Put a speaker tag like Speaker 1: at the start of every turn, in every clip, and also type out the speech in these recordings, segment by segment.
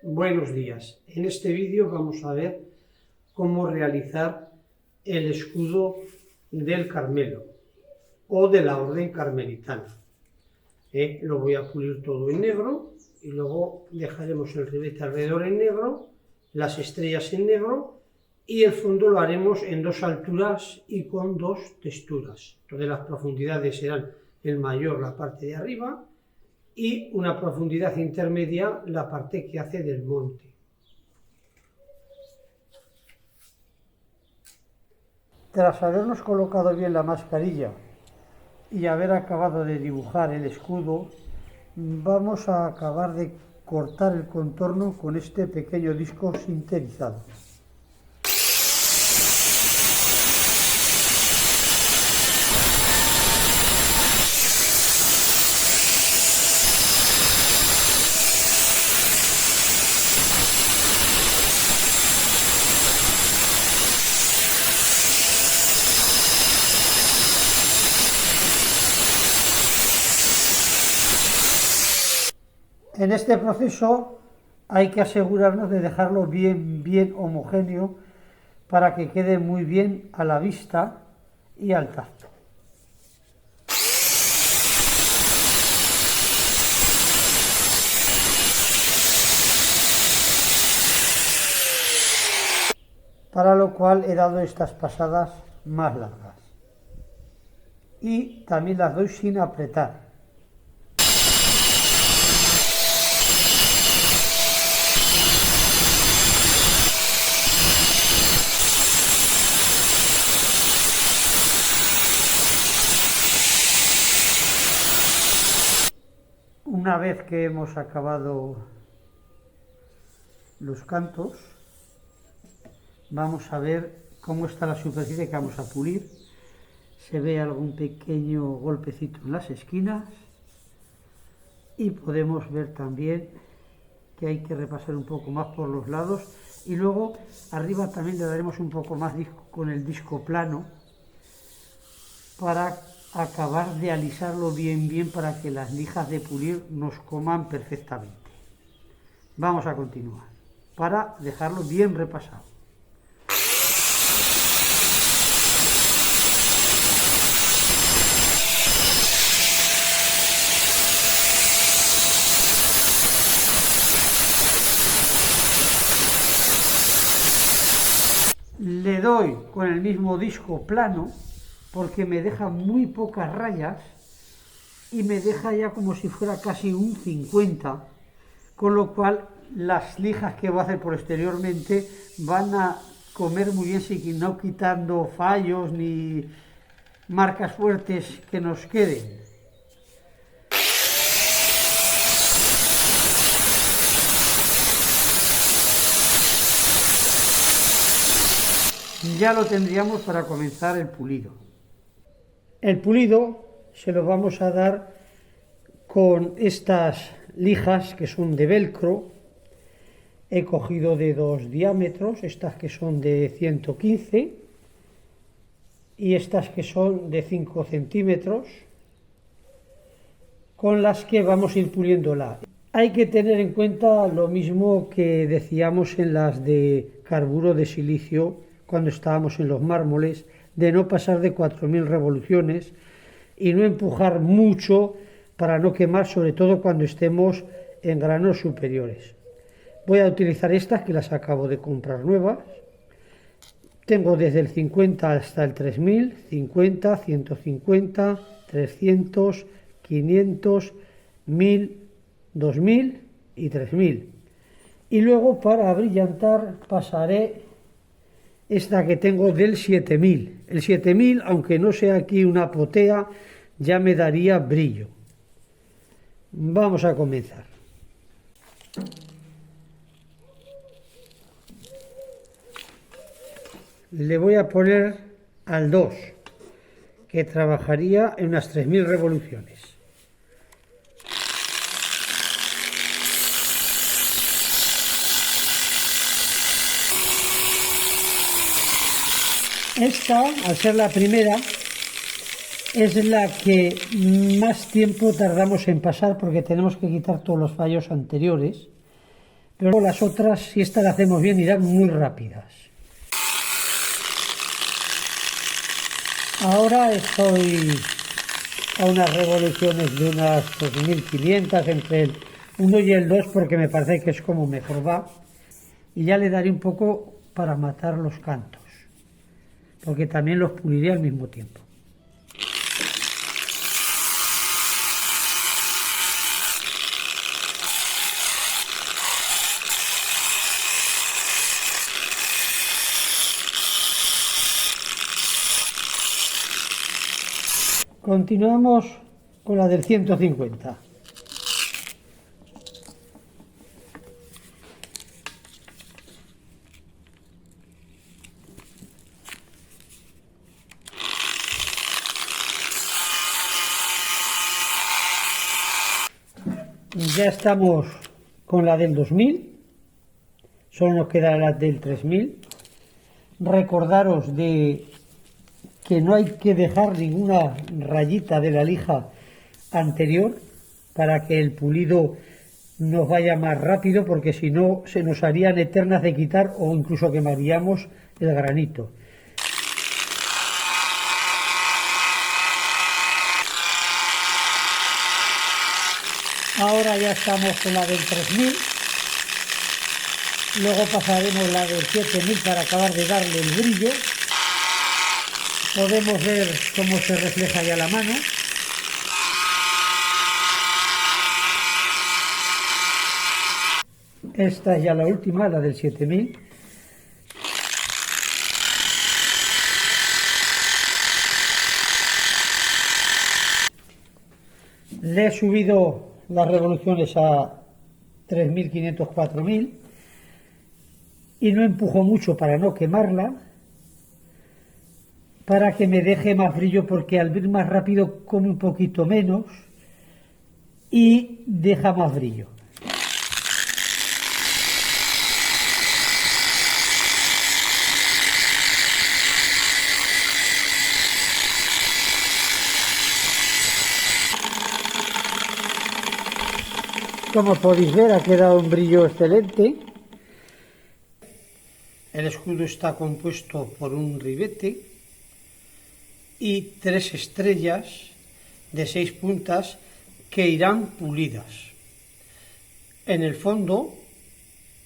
Speaker 1: Buenos días. En este vídeo vamos a ver cómo realizar el escudo del Carmelo o de la Orden Carmelitana. Lo voy a pulir todo en negro y luego dejaremos el ribete alrededor en negro, las estrellas en negro y el fondo lo haremos en dos alturas y con dos texturas. Entonces las profundidades serán el mayor, la parte de arriba, y una profundidad intermedia la parte que hace del monte. Tras habernos colocado bien la mascarilla y haber acabado de dibujar el escudo, vamos a acabar de cortar el contorno con este pequeño disco sinterizado. En este proceso hay que asegurarnos de dejarlo bien homogéneo para que quede muy bien a la vista y al tacto. Para lo cual he dado estas pasadas más largas. Y también las doy sin apretar. Una vez que hemos acabado los cantos, vamos a ver cómo está la superficie que vamos a pulir. Se ve algún pequeño golpecito en las esquinas y podemos ver también que hay que repasar un poco más por los lados, y luego arriba también le daremos un poco más con el disco plano para acabar de alisarlo bien para que las lijas de pulir nos coman perfectamente. Vamos a continuar para dejarlo bien repasado. Le doy con el mismo disco plano porque me deja muy pocas rayas y me deja ya como si fuera casi un 50, con lo cual las lijas que voy a hacer posteriormente van a comer muy bien, sin no quitando fallos ni marcas fuertes que nos queden. Ya lo tendríamos para comenzar el pulido. El pulido se lo vamos a dar con estas lijas que son de velcro. He cogido de 2 diámetros, estas que son de 115 y estas que son de 5 centímetros, con las que vamos a ir puliéndola. Hay que tener en cuenta lo mismo que decíamos en las de carburo de silicio cuando estábamos en los mármoles, de no pasar de 4000 revoluciones y no empujar mucho para no quemar, sobre todo cuando estemos en granos superiores. Voy a utilizar estas que las acabo de comprar nuevas. Tengo desde el 50 hasta el 3000, 50, 150, 300, 500, 1000, 2000 y 3000. Y luego para brillantar pasaré esta que tengo del 7000. El 7000, aunque no sea aquí una potea, ya me daría brillo. Vamos a comenzar. Le voy a poner al 2, que trabajaría en unas 3000 revoluciones. Esta, al ser la primera, es la que más tiempo tardamos en pasar porque tenemos que quitar todos los fallos anteriores pero las otras, si estas las hacemos bien, irán muy rápidas. Ahora estoy a unas revoluciones de unas 2500 entre el 1 y el 2 porque me parece que es como mejor va. Y ya le daré un poco para matar los cantos, porque también los puliré al mismo tiempo. Continuamos con la del 150. Ya estamos con la del 2000, solo nos queda la del 3000. Recordaros de que no hay que dejar ninguna rayita de la lija anterior para que el pulido nos vaya más rápido, porque si no se nos harían eternas de quitar o incluso quemaríamos el granito. Ahora ya estamos con la del 3000, luego pasaremos la del 7000 para acabar de darle el brillo. Podemos ver cómo se refleja ya la mano. Esta es ya la última, la del 7000. Le he subido las revoluciones a 3500, 4000 y no empujo mucho para no quemarla, para que me deje más brillo, porque al ir más rápido come un poquito menos y deja más brillo. Como podéis ver, ha quedado un brillo excelente. El escudo está compuesto por un ribete y 3 estrellas de 6 puntas que irán pulidas. En el fondo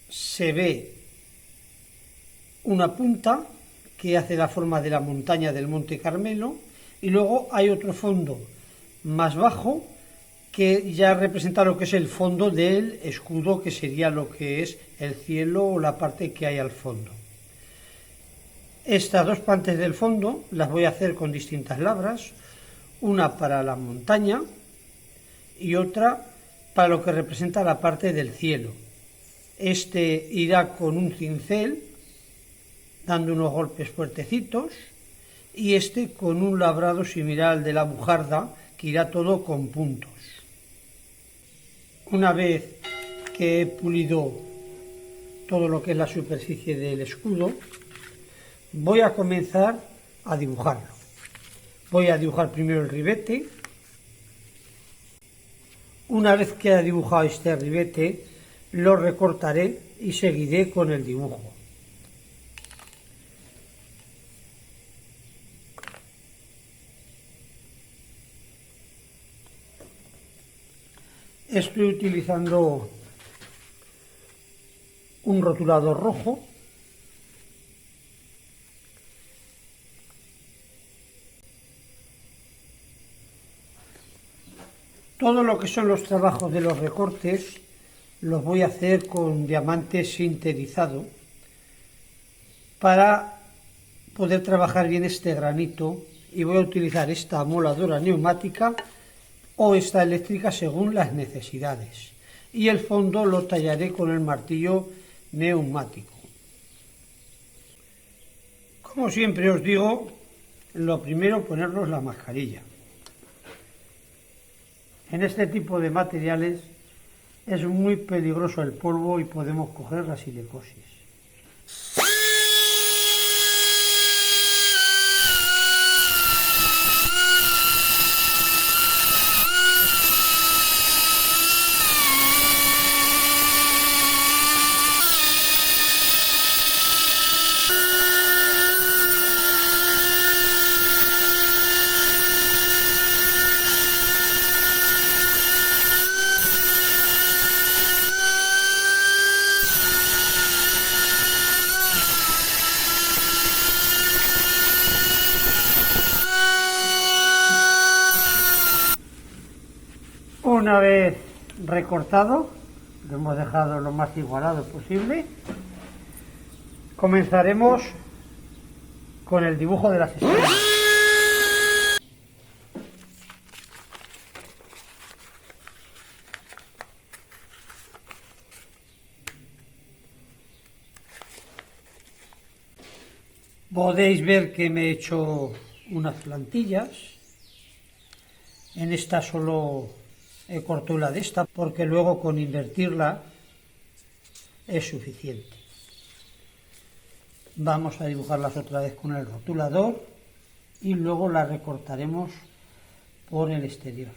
Speaker 1: se ve una punta que hace la forma de la montaña del Monte Carmelo, y luego hay otro fondo más bajo que ya representa lo que es el fondo del escudo, que sería lo que es el cielo o la parte que hay al fondo. Estas dos partes del fondo las voy a hacer con distintas labras, una para la montaña y otra para lo que representa la parte del cielo. Este irá con un cincel, dando unos golpes fuertecitos, y este con un labrado similar al de la bujarda, que irá todo con puntos. Una vez que he pulido todo lo que es la superficie del escudo, voy a comenzar a dibujarlo. Voy a dibujar primero el ribete. Una vez que haya dibujado este ribete, lo recortaré y seguiré con el dibujo. Estoy utilizando un rotulador rojo. Todo lo que son los trabajos de los recortes los voy a hacer con diamante sinterizado para poder trabajar bien este granito, y voy a utilizar esta moladora neumática o esta eléctrica según las necesidades, y el fondo lo tallaré con el martillo neumático. Como siempre os digo, lo primero, ponernos la mascarilla. En este tipo de materiales es muy peligroso el polvo y podemos coger la silicosis. Una vez recortado, lo hemos dejado lo más igualado posible, comenzaremos con el dibujo de las estrellas. Podéis ver que me he hecho unas plantillas. En esta solo he cortado la de esta porque luego con invertirla es suficiente. Vamos a dibujarlas otra vez con el rotulador y luego las recortaremos por el exterior.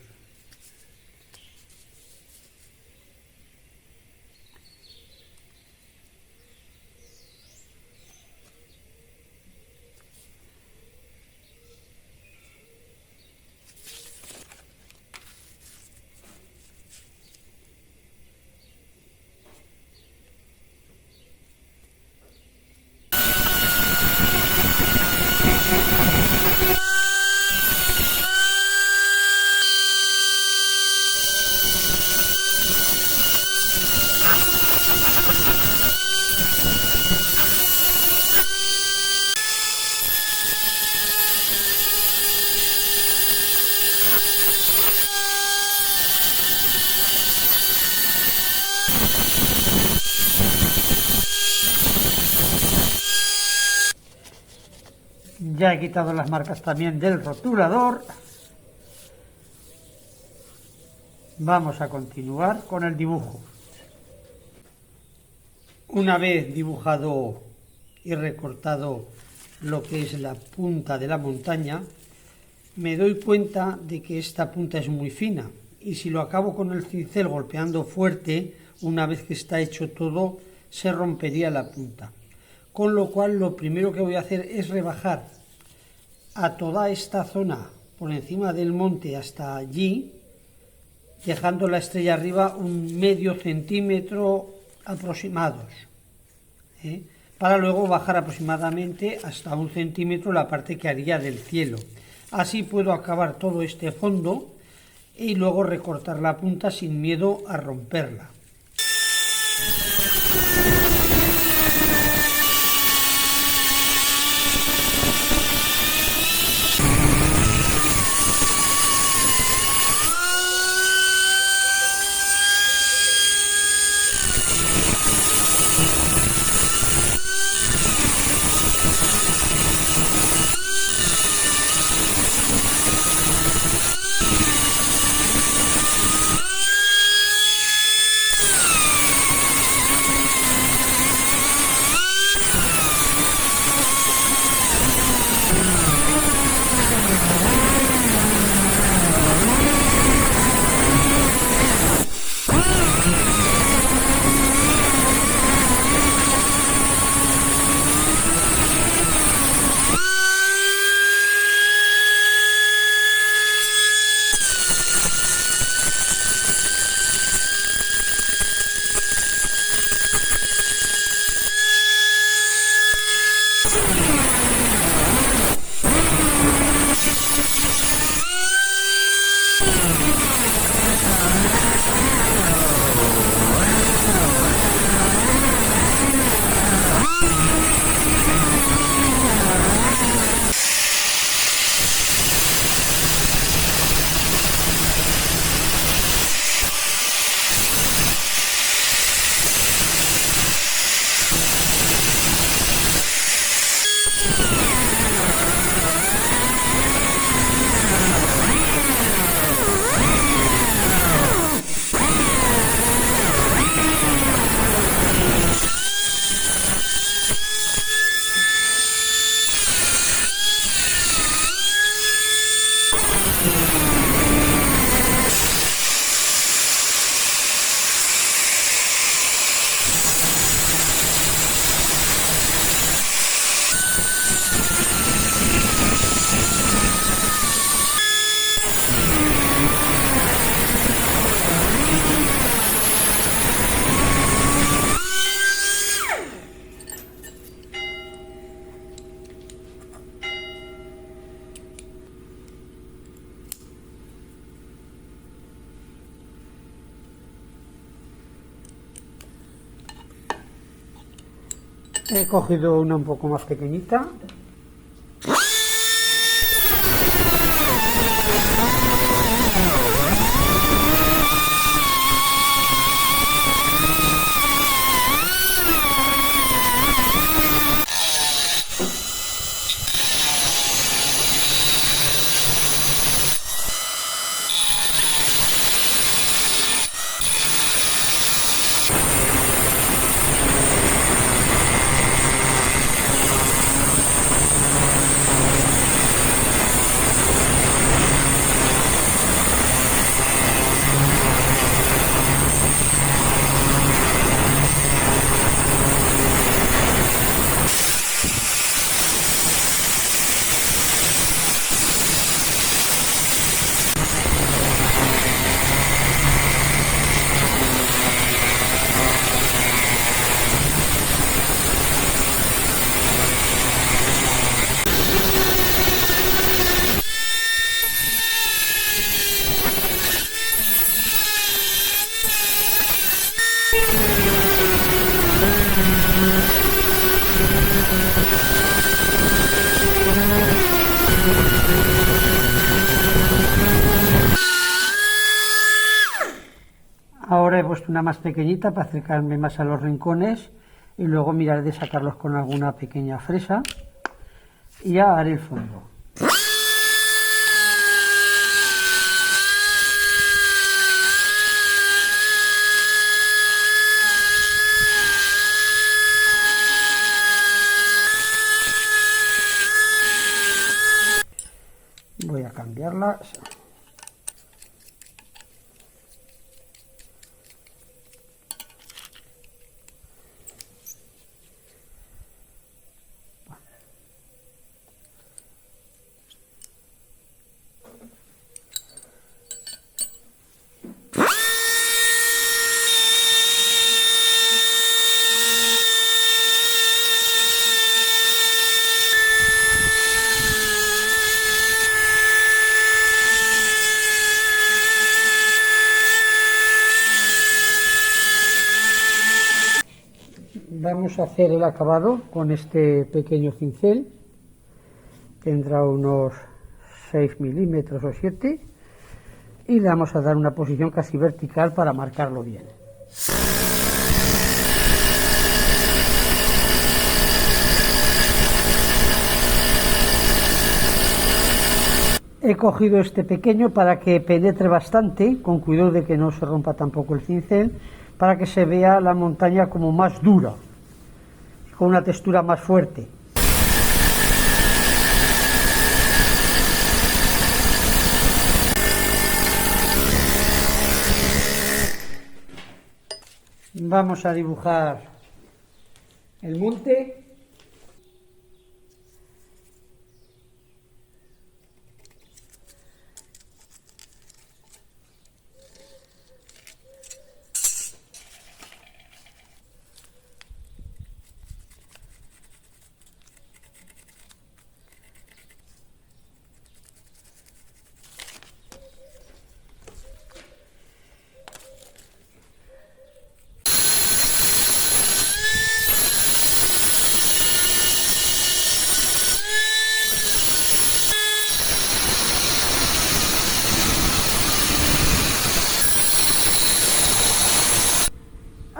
Speaker 1: Ya he quitado las marcas también del rotulador. Vamos a continuar con el dibujo. Una vez dibujado y recortado lo que es la punta de la montaña, me doy cuenta de que esta punta es muy fina y si lo acabo con el cincel golpeando fuerte, una vez que está hecho todo, se rompería la punta. Con lo cual lo primero que voy a hacer es rebajar a toda esta zona por encima del monte hasta allí, dejando la estrella arriba un medio centímetro aproximados, para luego bajar aproximadamente hasta 1 centímetro la parte que haría del cielo. Así puedo acabar todo este fondo y luego recortar la punta sin miedo a romperla. He cogido una un poco más pequeñita. Ahora he puesto una más pequeñita para acercarme más a los rincones y luego miraré de sacarlos con alguna pequeña fresa y ya haré el fondo. Voy a cambiarlas. Vamos a hacer el acabado con este pequeño cincel. Tendrá unos 6 milímetros o 7 y le vamos a dar una posición casi vertical para marcarlo bien. He cogido este pequeño para que penetre bastante, con cuidado de que no se rompa tampoco el cincel, para que se vea la montaña como más dura, con una textura más fuerte. Vamos a dibujar el monte.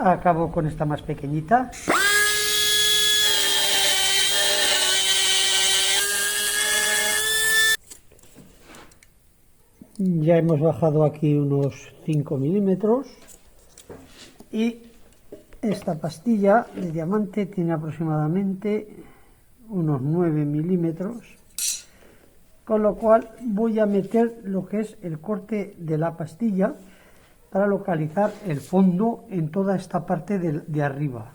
Speaker 1: Acabo con esta más pequeñita. Ya hemos bajado aquí unos 5 milímetros y esta pastilla de diamante tiene aproximadamente unos 9 milímetros, con lo cual voy a meter lo que es el corte de la pastilla para localizar el fondo en toda esta parte de arriba.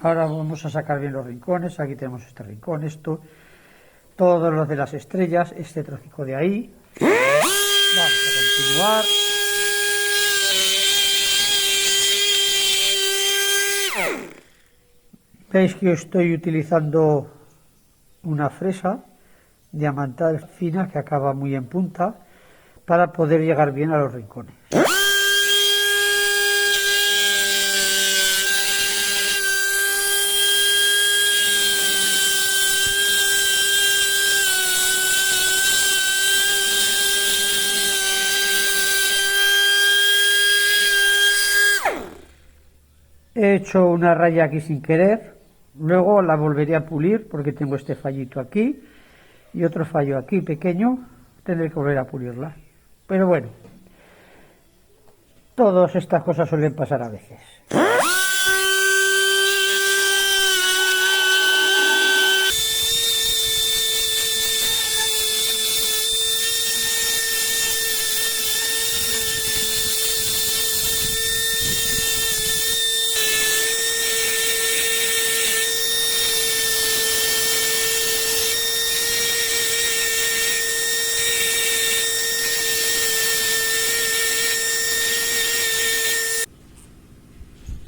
Speaker 1: Ahora vamos a sacar bien los rincones. Aquí tenemos este rincón, esto, todos los de las estrellas, este trocico de ahí. Vamos a continuar. Veis que estoy utilizando una fresa diamantal fina que acaba muy en punta para poder llegar bien a los rincones. He hecho una raya aquí sin querer, luego la volveré a pulir porque tengo este fallito aquí y otro fallo aquí pequeño, tendré que volver a pulirla. Pero bueno, todas estas cosas suelen pasar a veces.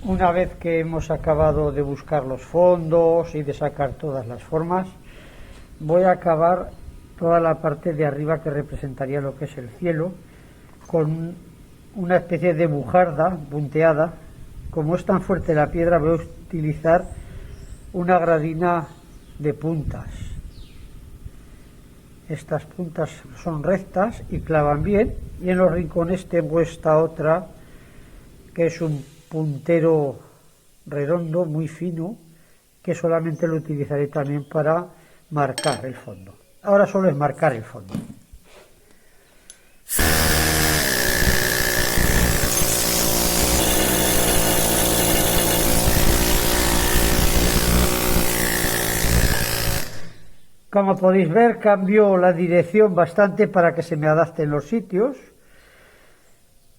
Speaker 1: Una vez que hemos acabado de buscar los fondos y de sacar todas las formas, voy a acabar toda la parte de arriba que representaría lo que es el cielo, con una especie de bujarda punteada. Como es tan fuerte la piedra, voy a utilizar una gradina de puntas. Estas puntas son rectas y clavan bien, y en los rincones tengo esta otra que es un puntero redondo muy fino, que solamente lo utilizaré también para marcar el fondo. Ahora solo es marcar el fondo. Como podéis ver, cambio la dirección bastante para que se me adapten los sitios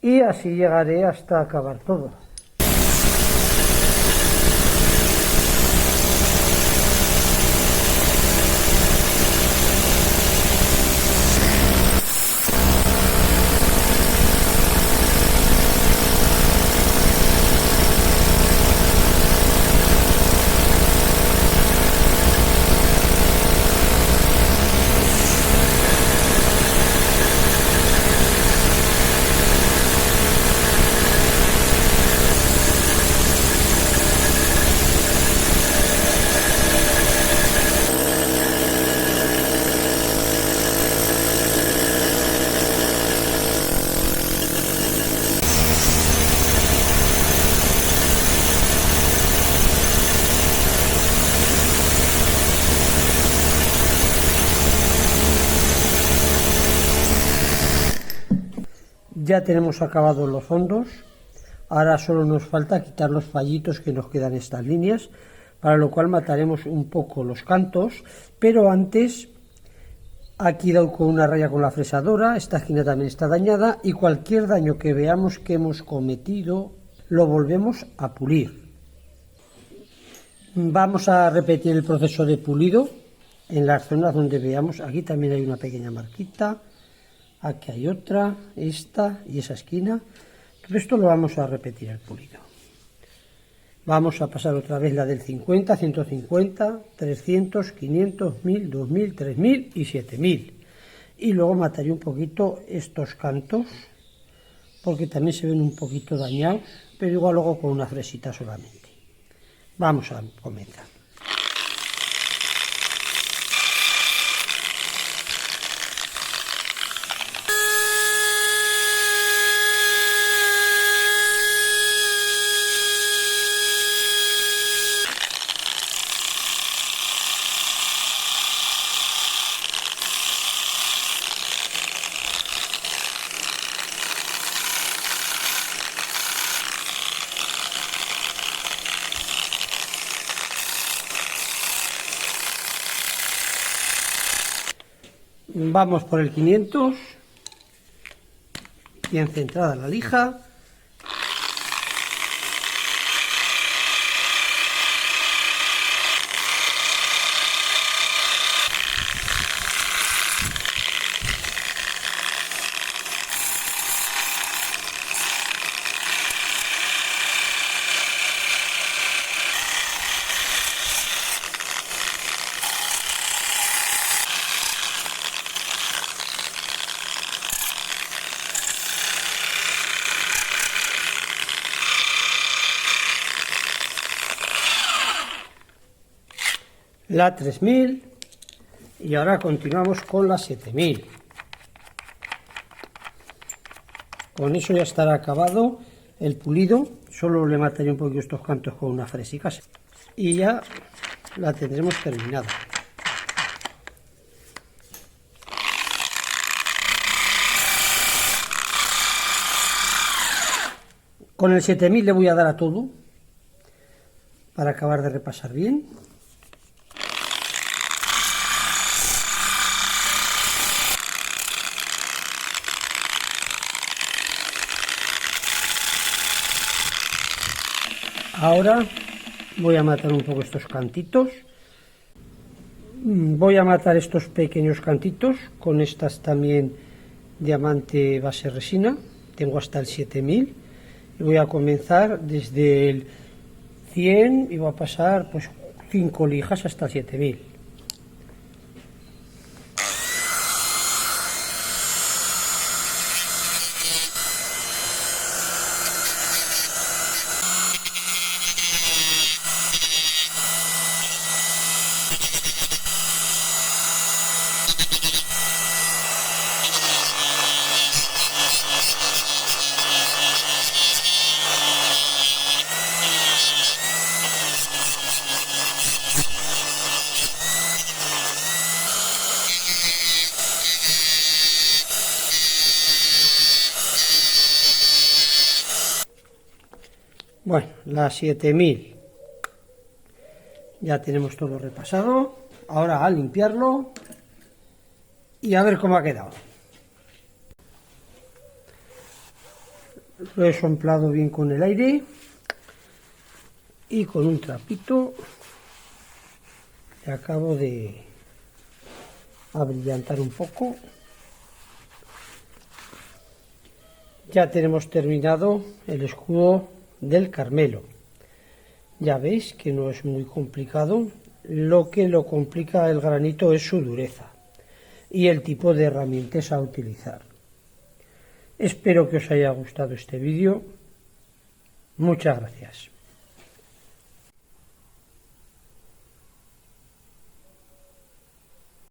Speaker 1: y así llegaré hasta acabar todo. Ya tenemos acabados los fondos, ahora solo nos falta quitar los fallitos que nos quedan estas líneas, para lo cual mataremos un poco los cantos, pero antes aquí he dado con una raya con la fresadora, esta esquina también está dañada y cualquier daño que veamos que hemos cometido lo volvemos a pulir. Vamos a repetir el proceso de pulido en las zonas donde veamos, aquí también hay una pequeña marquita. Aquí hay otra, esta y esa esquina. Todo esto lo vamos a repetir el pulido. Vamos a pasar otra vez la del 50, 150, 300, 500, 1000, 2000, 3000 y 7000. Y luego mataré un poquito estos cantos, porque también se ven un poquito dañados, pero igual luego con una fresita solamente. Vamos a comenzar. Vamos por el 500, bien centrada la lija. la 3000 y ahora continuamos con la 7000. Con eso ya estará acabado el pulido, solo le mataré un poquito estos cantos con una frésica y ya la tendremos terminada. Con el 7000 le voy a dar a todo para acabar de repasar bien. Ahora voy a matar un poco estos cantitos. Voy a matar estos pequeños cantitos con estas también diamante base resina. Tengo hasta el 7000 y voy a comenzar desde el 100 y voy a pasar pues 5 lijas hasta el 7000. Bueno, la 7000 ya tenemos todo repasado. Ahora a limpiarlo y a ver cómo ha quedado. Lo he soplado bien con el aire y con un trapito le acabo de abrillantar un poco. Ya tenemos terminado el escudo del Carmelo. Ya veis que no es muy complicado, lo que lo complica el granito es su dureza y el tipo de herramientas a utilizar. Espero que os haya gustado este vídeo. Muchas gracias.